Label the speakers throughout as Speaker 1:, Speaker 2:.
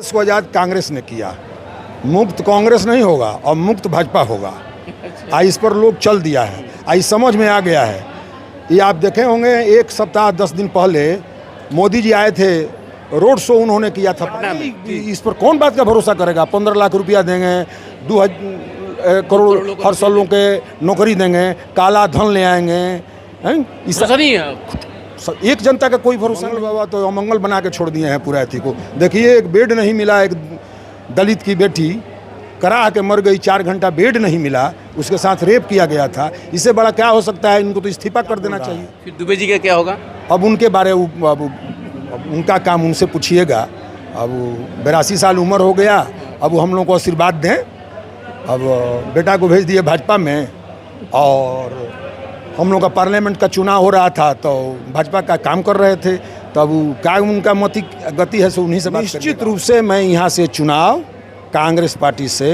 Speaker 1: देश को आज़ाद कांग्रेस ने किया, मुक्त कांग्रेस नहीं होगा और मुक्त भाजपा होगा। आज इस पर लोग चल दिया है, आज समझ में आ गया है। ये आप देखे होंगे 1 सप्ताह 10 दिन पहले मोदी जी आए थे, रोड शो उन्होंने किया था पटना में। इस पर कौन बात का भरोसा करेगा? 15 लाख रुपया देंगे, 2 करोड़ हर सालों के नौकरी देंगे, काला धन ले आएंगे, हैं?
Speaker 2: ऐसा नहीं है।
Speaker 1: एक जनता का कोई भरोसा नहीं। बाबा तो अमंगल बना के छोड़ दिए हैं पूरा अथी को। देखिए, एक बेड नहीं मिला, एक दलित की बेटी करा के मर गई, 4 घंटा बेड नहीं मिला, उसके साथ रेप किया गया था। इससे बड़ा क्या हो सकता है? इनको तो इस्तीफा कर देना चाहिए।
Speaker 2: फिर दुबे जी का क्या होगा?
Speaker 1: अब उनके बारे अब उनका काम उनसे पूछिएगा। अब 82 साल उम्र हो गया, अब हम लोग को आशीर्वाद दें। अब बेटा को भेज दिए भाजपा में, और हम लोग का पार्लियामेंट का चुनाव हो रहा था तो भाजपा का काम कर रहे थे, तब क्या उनका मति गति है सो उन्हीं से बात। निश्चित रूप से मैं यहाँ से चुनाव कांग्रेस पार्टी से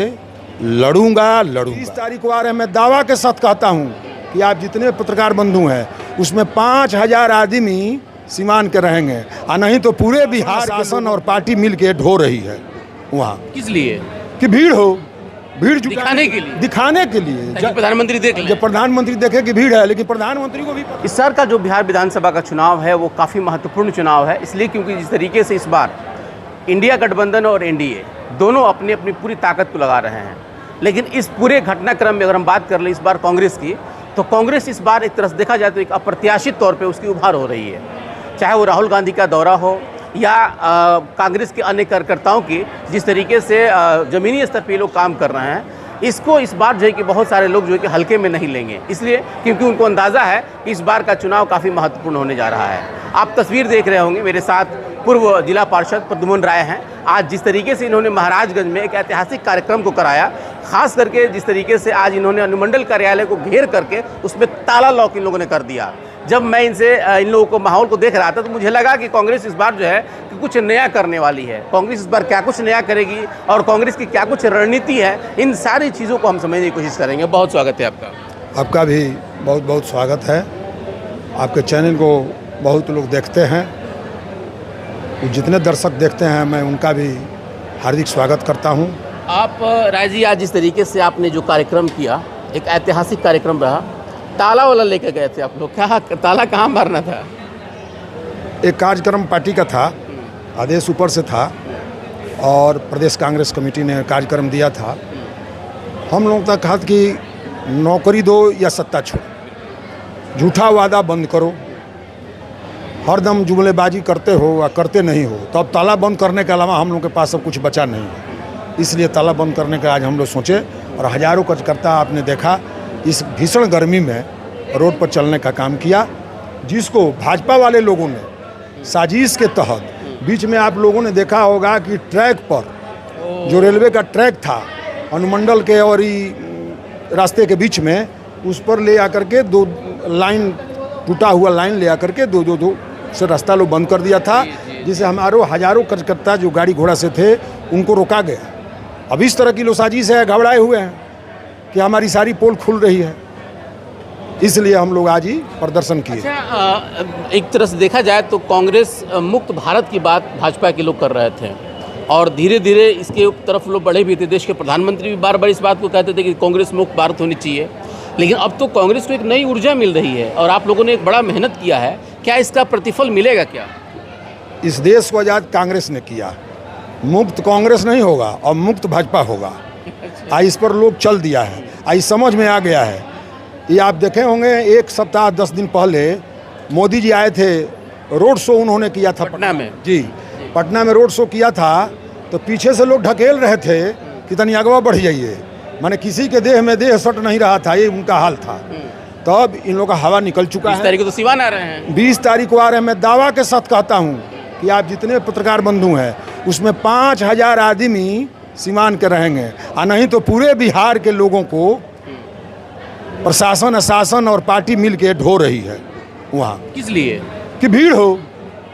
Speaker 1: लड़ूंगा। 30 तारीख को आ रहे हैं। मैं दावा के साथ कहता हूँ कि आप जितने पत्रकार बंधु हैं उसमें 5000 आदमी सीमान के रहेंगे, और नहीं तो पूरे बिहार शासन और पार्टी मिल के ढो रही है वहाँ।
Speaker 2: किस लिए?
Speaker 1: कि भीड़ हो, भीड़
Speaker 2: दिखाने के लिए,
Speaker 1: दिखाने के लिए।
Speaker 2: जब प्रधानमंत्री देख ले,
Speaker 1: जब प्रधानमंत्री देखे कि भीड़ है, लेकिन प्रधानमंत्री को भी
Speaker 3: इस साल का जो बिहार विधानसभा का चुनाव है वो काफ़ी महत्वपूर्ण चुनाव है, इसलिए क्योंकि जिस तरीके से इस बार इंडिया गठबंधन और एनडीए दोनों अपनी अपनी पूरी ताकत को लगा रहे हैं। लेकिन इस पूरे घटनाक्रम में अगर हम बात कर लें इस बार कांग्रेस की, तो कांग्रेस इस बार एक तरह से देखा जाए तो एक अप्रत्याशित तौर पे उसकी उभार हो रही है। चाहे वो राहुल गांधी का दौरा हो या कांग्रेस के अन्य कार्यकर्ताओं की जिस तरीके से ज़मीनी स्तर पर लोग काम कर रहे हैं, इसको इस बार जो है कि बहुत सारे लोग जो है कि हल्के में नहीं लेंगे, इसलिए क्योंकि उनको अंदाज़ा है कि इस बार का चुनाव काफ़ी महत्वपूर्ण होने जा रहा है। आप तस्वीर देख रहे होंगे, मेरे साथ पूर्व जिला पार्षद प्रद्युम्न राय हैं। आज जिस तरीके से इन्होंने महाराजगंज में एक ऐतिहासिक कार्यक्रम को कराया, खास करके जिस तरीके से आज इन्होंने अनुमंडल कार्यालय को घेर करके उसमें ताला लॉक इन लोगों ने कर दिया। जब मैं इन लोगों को माहौल को देख रहा था तो मुझे लगा कि कांग्रेस इस बार जो है कि कुछ नया करने वाली है। कांग्रेस इस बार क्या कुछ नया करेगी और कांग्रेस की क्या कुछ रणनीति है, इन सारी चीज़ों को हम समझने की कोशिश करेंगे। बहुत स्वागत है आपका।
Speaker 1: आपका भी बहुत बहुत स्वागत है। आपके चैनल को बहुत लोग देखते हैं, जितने दर्शक देखते हैं मैं उनका भी हार्दिक स्वागत करता हूं।
Speaker 2: आप राय जी, आज जिस तरीके से आपने जो कार्यक्रम किया, एक ऐतिहासिक कार्यक्रम रहा, ताला वाला लेकर गए थे आप लोग, क्या ताला कहाँ मारना था?
Speaker 1: एक कार्यक्रम पार्टी का था, आदेश ऊपर से था और प्रदेश कांग्रेस कमेटी ने कार्यक्रम दिया था। हम लोग तक कहा कि नौकरी दो या सत्ता छोड़ो, झूठा वादा बंद करो, हरदम जुमलेबाजी करते हो या करते नहीं हो, तो अब ताला बंद करने के अलावा हम लोग के पास अब कुछ बचा नहीं है। इसलिए ताला बंद करने का आज हम लोग सोचे, और हज़ारों कार्यकर्ता आपने देखा इस भीषण गर्मी में रोड पर चलने का काम किया, जिसको भाजपा वाले लोगों ने साजिश के तहत, बीच में आप लोगों ने देखा होगा कि ट्रैक पर जो रेलवे का ट्रैक था अनुमंडल के और रास्ते के बीच में, उस पर ले आकर के 2 लाइन, टूटा हुआ लाइन ले आकर के 2 से रास्ता लोग बंद कर दिया था, जिससे हमारे हज़ारों कार्यकर्ता जो गाड़ी घोड़ा से थे उनको रोका गया। अब इस तरह की लो साजिश है, घबराए हुए हैं कि हमारी सारी पोल खुल रही है, इसलिए हम लोग आज ही प्रदर्शन किए।
Speaker 2: अच्छा, एक तरह से देखा जाए तो कांग्रेस मुक्त भारत की बात भाजपा के लोग कर रहे थे, और धीरे धीरे इसके तरफ लोग बढ़े भी थे। देश के प्रधानमंत्री भी बार बार इस बात को कहते थे कि कांग्रेस मुक्त भारत होनी चाहिए, लेकिन अब तो कांग्रेस को एक नई ऊर्जा मिल रही है और आप लोगों ने एक बड़ा मेहनत किया है। क्या इसका प्रतिफल मिलेगा? क्या
Speaker 1: इस देश को आज़ाद कांग्रेस ने किया, मुक्त कांग्रेस नहीं होगा और मुक्त भाजपा होगा। आज इस पर लोग चल दिया है, आज समझ में आ गया है। ये आप देखे होंगे 1 सप्ताह 10 दिन पहले मोदी जी आए थे, रोड शो उन्होंने किया था
Speaker 2: पटना में।
Speaker 1: जी, पटना में रोड शो किया था, तो पीछे से लोग ढकेल रहे थे कि तनी अगवा बढ़ जाइए, माने किसी के देह में देह सट नहीं रहा था, ये उनका हाल था। तब इन लोगों का हवा निकल चुका है।
Speaker 2: 20 तारीख को तो सिवान आ रहे हैं।
Speaker 1: 20 तारीख को आ रहे हैं। मैं दावा के साथ कहता हूँ कि आप जितने पत्रकार बंधु हैं उसमें 5000 आदमी सीमान के रहेंगे, और नहीं तो पूरे बिहार के लोगों को प्रशासन, शासन और पार्टी मिल के ढो रही है वहाँ।
Speaker 2: किस लिए? कि
Speaker 1: भीड़ हो,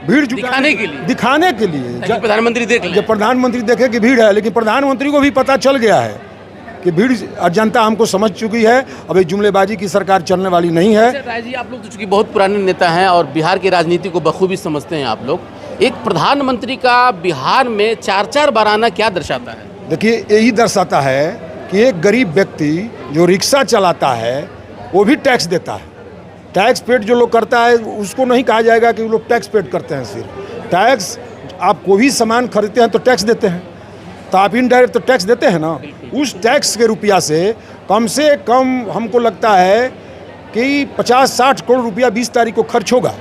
Speaker 1: भीड़
Speaker 2: दिखाने के लिए,
Speaker 1: दिखाने के लिए।
Speaker 2: जब प्रधानमंत्री देख ले,
Speaker 1: जब प्रधानमंत्री देखे कि भीड़ है, लेकिन प्रधानमंत्री को भी पता चल गया है कि भीड़, जनता हमको समझ चुकी है, अभी जुमलेबाजी की सरकार चलने वाली नहीं है।
Speaker 2: राय जी, आप लोग तो चूंकि बहुत पुराने नेता हैं और बिहार की राजनीति को बखूबी समझते हैं आप लोग, एक प्रधानमंत्री का बिहार में 4-4 बार आना क्या दर्शाता है?
Speaker 1: देखिए, यही दर्शाता है कि एक गरीब व्यक्ति जो रिक्शा चलाता है वो भी टैक्स देता है। टैक्स पेड जो लोग करता है उसको नहीं कहा जाएगा कि वो लोग टैक्स पेड करते हैं। सिर्फ टैक्स, आप कोई भी सामान खरीदते हैं तो टैक्स देते हैं, तो आप इनडायरेक्ट तो टैक्स देते हैं ना। उस टैक्स के रुपया से कम हमको लगता है कि 50-60 करोड़ रुपया 20 तारीख को खर्च होगा।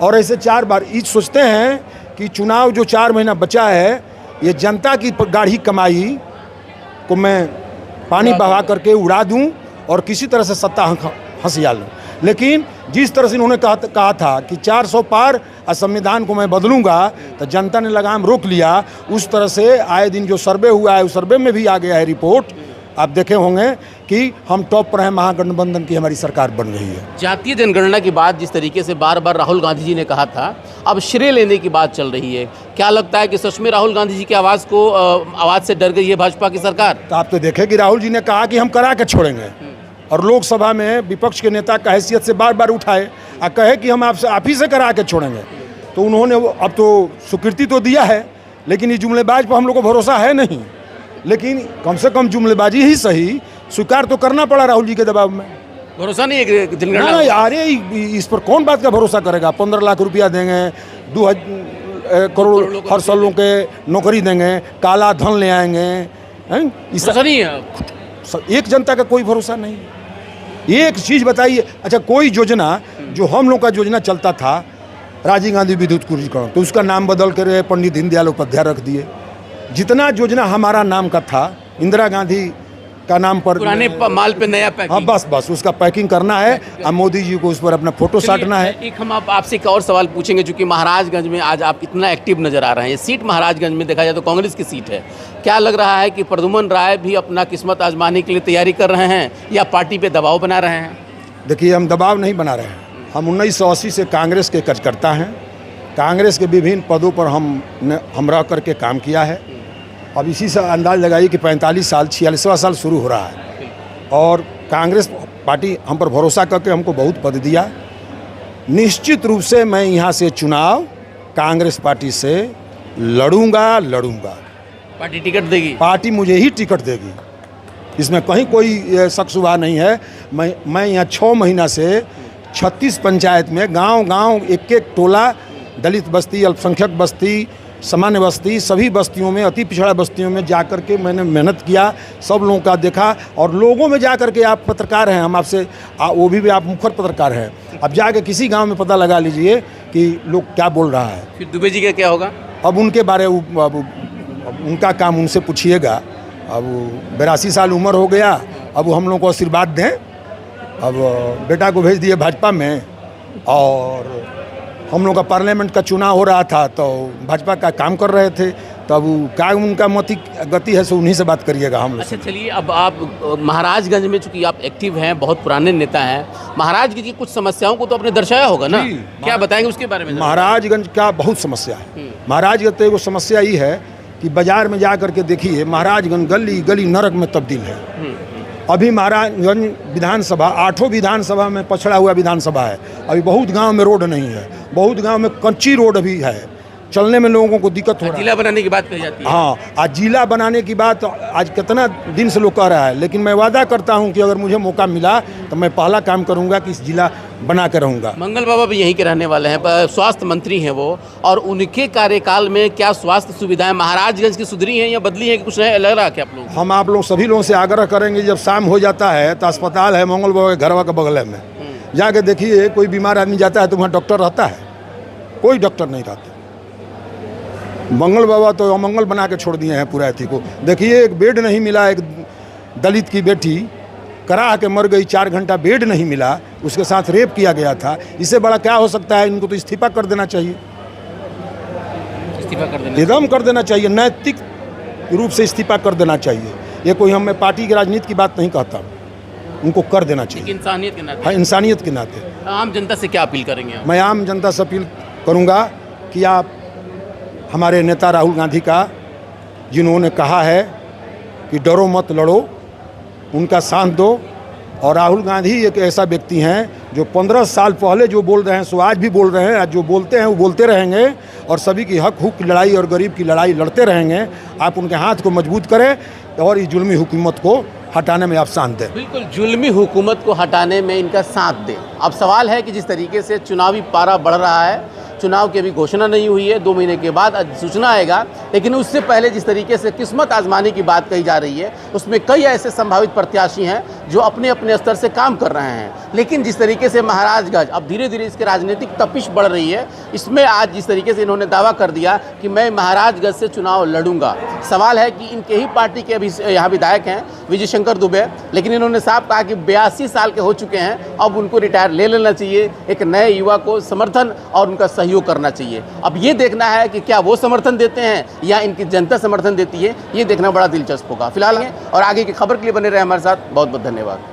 Speaker 1: और ऐसे 4 बार ये सोचते हैं कि चुनाव जो 4 महीना बचा है, ये जनता की गाढ़ी कमाई को मैं पानी बहा करके उड़ा दूं और किसी तरह से सत्ता हंसिया लूँ। लेकिन जिस तरह से इन्होंने कहा था कि 400 पार और संविधान को मैं बदलूंगा, तो जनता ने लगाम रोक लिया। उस तरह से आए दिन जो सर्वे हुआ है, उस सर्वे में भी आ गया है रिपोर्ट, आप देखे होंगे कि हम टॉप पर हैं, महागठबंधन की हमारी सरकार बन रही है।
Speaker 2: जातीय जनगणना की बात जिस तरीके से बार बार राहुल गांधी जी ने कहा था, अब श्रेय लेने की बात चल रही है। क्या लगता है कि सच में राहुल गांधी जी की आवाज़ से डर गई है भाजपा की सरकार?
Speaker 1: तो आप तो देखें कि राहुल जी ने कहा कि हम करा के छोड़ेंगे, और लोकसभा में विपक्ष के नेता का हैसियत से बार बार उठाए और कहे कि हम आप ही से करा के छोड़ेंगे। तो उन्होंने अब तो स्वीकृति तो दिया है, लेकिन ये जुमलेबाज पर हम लोग को भरोसा है नहीं। लेकिन कम से कम जुमलेबाजी ही सही स्वीकार तो करना पड़ा राहुल जी के दबाव में।
Speaker 2: भरोसा नहीं है जनगणना?
Speaker 1: नहीं, अरे इस पर कौन बात का भरोसा करेगा? 15 लाख रुपया देंगे, 2 करोड़ हर सालों के नौकरी देंगे, काला धन ले आएंगे,
Speaker 2: भरोसा नहीं है।
Speaker 1: एक जनता का कोई भरोसा नहीं। एक चीज़ बताइए, अच्छा कोई योजना जो हम लोग का योजना चलता था, राजीव गांधी विद्युत कुंजीकरण, तो उसका नाम बदल कर पंडित दीनदयाल उपाध्याय रख दिए। जितना योजना हमारा नाम का था, इंदिरा गांधी का नाम पर
Speaker 2: पुराने माल पे नया पैकिंग,
Speaker 1: हाँ बस उसका पैकिंग करना है और मोदी जी को उस पर अपना फोटो साटना है।
Speaker 2: एक हम आपसे एक और सवाल पूछेंगे, चूंकि महाराजगंज में आज आप इतना एक्टिव नजर आ रहे हैं। ये सीट महाराजगंज में देखा जाए तो कांग्रेस की सीट है। क्या लग रहा है कि प्रद्युमन राय भी अपना किस्मत आजमाने के लिए तैयारी कर रहे हैं या पार्टी पे दबाव बना रहे हैं?
Speaker 1: देखिए, हम दबाव नहीं बना रहे हैं। हम 1980 से कांग्रेस के कार्यकर्ता हैं। कांग्रेस के विभिन्न पदों पर हम रह करके काम किया है। अब इसी से अंदाज लगाइए कि 45 साल 46वां साल शुरू हो रहा है, और कांग्रेस पार्टी हम पर भरोसा करके हमको बहुत पद दिया। निश्चित रूप से मैं यहाँ से चुनाव कांग्रेस पार्टी से लड़ूंगा।
Speaker 2: पार्टी टिकट देगी? पार्टी
Speaker 1: मुझे ही टिकट देगी, इसमें कहीं कोई शक शुबा नहीं है। मैं यहाँ 6 महीना से 36 पंचायत में गांव एक टोला, दलित बस्ती, अल्पसंख्यक बस्ती, सामान्य बस्ती, सभी बस्तियों में, अति पिछड़ा बस्तियों में जा कर के मैंने मेहनत किया, सब लोगों का देखा। और लोगों में जा कर के, आप पत्रकार हैं, हम आपसे वो भी आप मुखर पत्रकार हैं, अब जाके किसी गांव में पता लगा लीजिए कि लोग क्या बोल रहा है।
Speaker 2: फिर दुबे जी का क्या होगा?
Speaker 1: अब उनके बारे अब उनका काम उनसे पूछिएगा। अब 82 साल उम्र हो गया, अब वो हम लोग को आशीर्वाद दें। अब बेटा को भेज दिए भाजपा में, और हम लोग का पार्लियामेंट का चुनाव हो रहा था तो भाजपा का काम कर रहे थे, तब क्या उनका मति गति है सो उन्हीं से बात करिएगा हम लोग।
Speaker 2: अच्छा चलिए, अब आप महाराजगंज में चूंकि आप एक्टिव हैं, बहुत पुराने नेता हैं, महाराजगंज की कुछ समस्याओं को तो आपने दर्शाया होगा ना? क्या बताएंगे उसके बारे में? महाराजगंज
Speaker 1: का बहुत समस्या है। महाराजगंज तो एगो समस्या ये है कि बाजार में जा करके देखिए, महाराजगंज गली गली नरक में तब्दील है। अभी महाराजगंज विधानसभा 8 विधानसभा में पछड़ा हुआ विधानसभा है। अभी बहुत गांव में रोड नहीं है, बहुत गांव में कच्ची रोड भी है, चलने में लोगों को दिक्कत हो रहा है।
Speaker 2: जिला बनाने की बात कही जाती है।
Speaker 1: हाँ, आज जिला बनाने की बात आज कितना दिन से लोग कह रहा है, लेकिन मैं वादा करता हूं कि अगर मुझे मौका मिला तो मैं पहला काम करूंगा कि इस जिला बना कर रहूँगा।
Speaker 2: मंगल बाबा भी यहीं के रहने वाले हैं, स्वास्थ्य मंत्री हैं वो, और उनके कार्यकाल में क्या स्वास्थ्य सुविधाएं महाराजगंज की सुधरी हैं या बदली हैं कि कुछ नया लग रहा है क्या आप लोग?
Speaker 1: हम आप लोग सभी लोगों से आग्रह करेंगे, जब शाम हो जाता है तो अस्पताल है मंगल बाबा के घरवा के बगल में, जाके देखिए, कोई बीमार आदमी जाता है तो वहाँ डॉक्टर रहता है? कोई डॉक्टर नहीं रहता। मंगल बाबा तो अमंगल बना के छोड़ दिए हैं पूरा अथी को। देखिए, एक बेड नहीं मिला, एक दलित की बेटी करा के मर गई, 4 घंटा बेड नहीं मिला, उसके साथ रेप किया गया था। इससे बड़ा क्या हो सकता है? इनको तो इस्तीफा कर देना चाहिए,
Speaker 2: इस्तीफा कर देना,
Speaker 1: एकदम कर देना चाहिए, नैतिक रूप से इस्तीफा कर देना चाहिए। ये कोई मैं पार्टी की राजनीति की बात नहीं कहता, उनको कर देना चाहिए
Speaker 2: इंसानियत के नाते।
Speaker 1: हाँ, इंसानियत के नाते।
Speaker 2: आम जनता से क्या अपील करेंगे आप?
Speaker 1: मैं आम जनता से अपील करूँगा कि आप हमारे नेता राहुल गांधी का, जिन्होंने कहा है कि डरो मत लड़ो, उनका साथ दो। और राहुल गांधी एक ऐसा व्यक्ति हैं जो 15 साल पहले जो बोल रहे हैं सो आज भी बोल रहे हैं, आज जो बोलते हैं वो बोलते रहेंगे और सभी की हक हुक की लड़ाई और गरीब की लड़ाई लड़ते रहेंगे। आप उनके हाथ को मजबूत करें और इस जुल्मी हुकूमत को हटाने में आप साथ दें।
Speaker 2: बिल्कुल, जुल्मी हुकूमत को हटाने में इनका साथ दें। अब सवाल है कि जिस तरीके से चुनावी पारा बढ़ रहा है, चुनाव की अभी घोषणा नहीं हुई है, 2 महीने के बाद सूचना आएगा, लेकिन उससे पहले जिस तरीके से किस्मत आजमाने की बात कही जा रही है, उसमें कई ऐसे संभावित प्रत्याशी हैं जो अपने अपने स्तर से काम कर रहे हैं। लेकिन जिस तरीके से महाराजगंज अब धीरे धीरे इसके राजनीतिक तपिश बढ़ रही है, इसमें आज जिस तरीके से इन्होंने दावा कर दिया कि मैं महाराजगंज से चुनाव लड़ूंगा, सवाल है कि इनके ही पार्टी के अभी यहाँ विधायक हैं विजय शंकर दुबे, लेकिन इन्होंने साफ कहा कि 82 साल के हो चुके हैं, अब उनको रिटायर ले लेना चाहिए, एक नए युवा को समर्थन और उनका सहयोग करना चाहिए। अब ये देखना है कि क्या वो समर्थन देते हैं या इनकी जनता समर्थन देती है, ये देखना बड़ा दिलचस्प होगा। फिलहाल और आगे की खबर के लिए बने रहे हमारे साथ। बहुत बहुत धन्यवाद।